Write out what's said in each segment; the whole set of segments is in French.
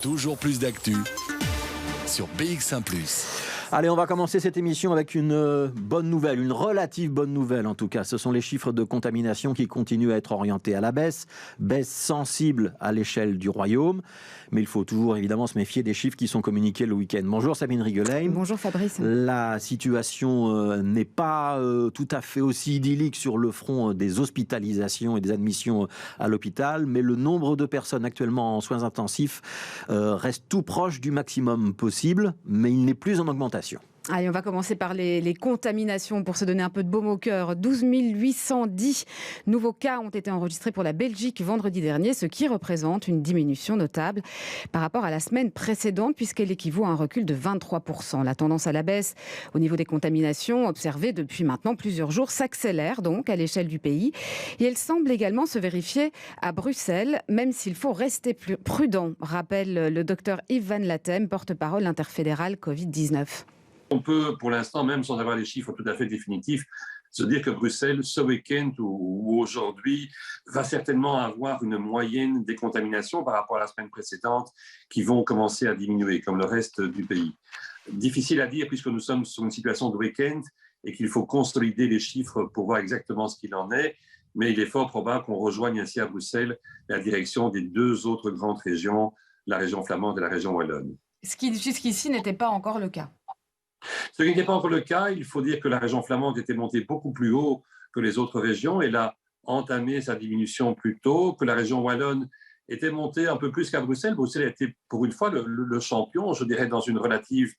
Toujours plus d'actu sur BX1 +. Allez, on va commencer cette émission avec une bonne nouvelle, une relative bonne nouvelle en tout cas. Ce sont les chiffres de contamination qui continuent à être orientés à la baisse, baisse sensible à l'échelle du royaume. Mais il faut toujours évidemment se méfier des chiffres qui sont communiqués le week-end. Bonjour Sabine Rigelheim. Bonjour Fabrice. La situation n'est pas tout à fait aussi idyllique sur le front des hospitalisations et des admissions à l'hôpital, mais le nombre de personnes actuellement en soins intensifs reste tout proche du maximum possible, mais il n'est plus en augmentation. Allez, on va commencer par les contaminations pour se donner un peu de baume au cœur. 12 810 nouveaux cas ont été enregistrés pour la Belgique vendredi dernier, ce qui représente une diminution notable par rapport à la semaine précédente, puisqu'elle équivaut à un recul de 23%. La tendance à la baisse au niveau des contaminations observée depuis maintenant plusieurs jours s'accélère donc à l'échelle du pays. Et elle semble également se vérifier à Bruxelles, même s'il faut rester plus prudent, rappelle le docteur Yves Van Latem, porte-parole interfédéral Covid-19. On peut, pour l'instant, même sans avoir les chiffres tout à fait définitifs, se dire que Bruxelles, ce week-end ou aujourd'hui, va certainement avoir une moyenne des contaminations par rapport à la semaine précédente qui vont commencer à diminuer, comme le reste du pays. Difficile à dire puisque nous sommes sur une situation de week-end et qu'il faut consolider les chiffres pour voir exactement ce qu'il en est, mais il est fort probable qu'on rejoigne ainsi à Bruxelles la direction des deux autres grandes régions, la région flamande et la région wallonne. Ce qui jusqu'ici n'était pas encore le cas. Ce qui n'est pas encore le cas, il faut dire que la région flamande était montée beaucoup plus haut que les autres régions. Elle a entamé sa diminution plus tôt, que la région wallonne était montée un peu plus qu'à Bruxelles. Bruxelles a été pour une fois le champion, je dirais, dans une relative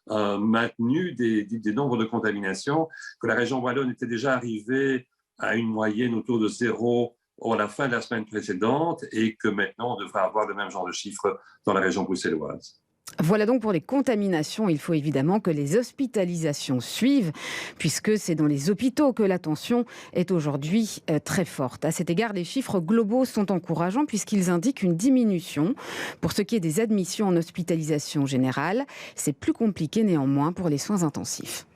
maintenue des nombres de contaminations, que la région wallonne était déjà arrivée à une moyenne autour de 0 à la fin de la semaine précédente et que maintenant on devrait avoir le même genre de chiffres dans la région bruxelloise. Voilà donc pour les contaminations. Il faut évidemment que les hospitalisations suivent, puisque c'est dans les hôpitaux que la tension est aujourd'hui très forte. À cet égard, les chiffres globaux sont encourageants puisqu'ils indiquent une diminution. Pour ce qui est des admissions en hospitalisation générale, c'est plus compliqué néanmoins pour les soins intensifs.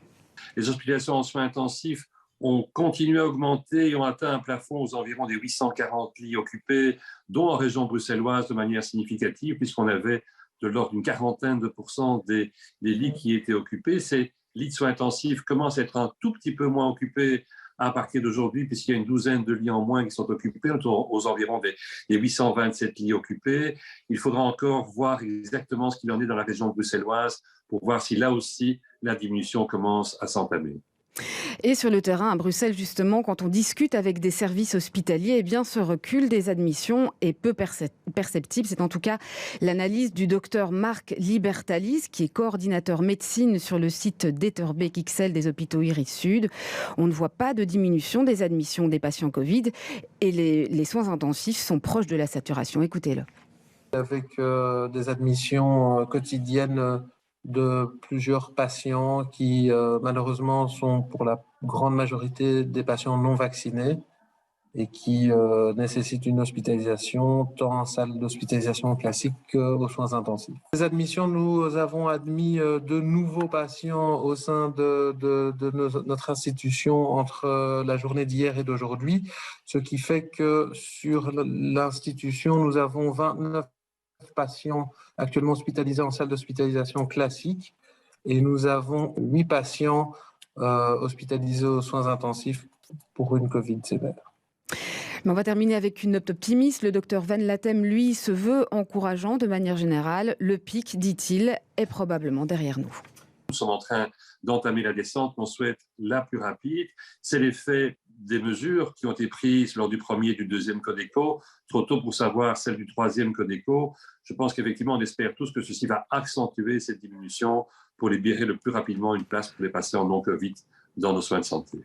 Les hospitalisations en soins intensifs ont continué à augmenter et ont atteint un plafond aux environs des 840 lits occupés, dont en région bruxelloise de manière significative, puisqu'on avait de l'ordre d'une quarantaine de pourcents des lits qui étaient occupés. Ces lits de soins intensifs commencent à être un tout petit peu moins occupés à partir d'aujourd'hui, puisqu'il y a une douzaine de lits en moins qui sont occupés, aux environs des 827 lits occupés. Il faudra encore voir exactement ce qu'il en est dans la région bruxelloise pour voir si là aussi la diminution commence à s'entamer. Et sur le terrain, à Bruxelles, justement, quand on discute avec des services hospitaliers, eh bien, ce recul des admissions est peu perceptible. C'est en tout cas l'analyse du docteur Marc Libertalis, qui est coordinateur médecine sur le site d'Etterbeek XL des hôpitaux Iris Sud. On ne voit pas de diminution des admissions des patients Covid et les soins intensifs sont proches de la saturation. Écoutez-le. Avec des admissions quotidiennes de plusieurs patients qui malheureusement sont pour la grande majorité des patients non vaccinés et qui nécessitent une hospitalisation tant en salle d'hospitalisation classique qu'aux soins intensifs. Les admissions, nous avons admis de nouveaux patients au sein de notre institution entre la journée d'hier et d'aujourd'hui, ce qui fait que sur l'institution, nous avons 29 patients actuellement hospitalisés en salle d'hospitalisation classique et nous avons 8 patients hospitalisés aux soins intensifs pour une Covid sévère. Mais on va terminer avec une note optimiste. Le docteur Van Latem, lui, se veut encourageant de manière générale. Le pic, dit-il, est probablement derrière nous. Nous sommes en train d'entamer la descente qu'on souhaite la plus rapide. C'est l'effet des mesures qui ont été prises lors du premier et du deuxième Codeco. Trop tôt pour savoir celle du troisième Codeco. Je pense qu'effectivement, on espère tous que ceci va accentuer cette diminution pour libérer le plus rapidement une place pour les patients non Covid dans nos soins de santé.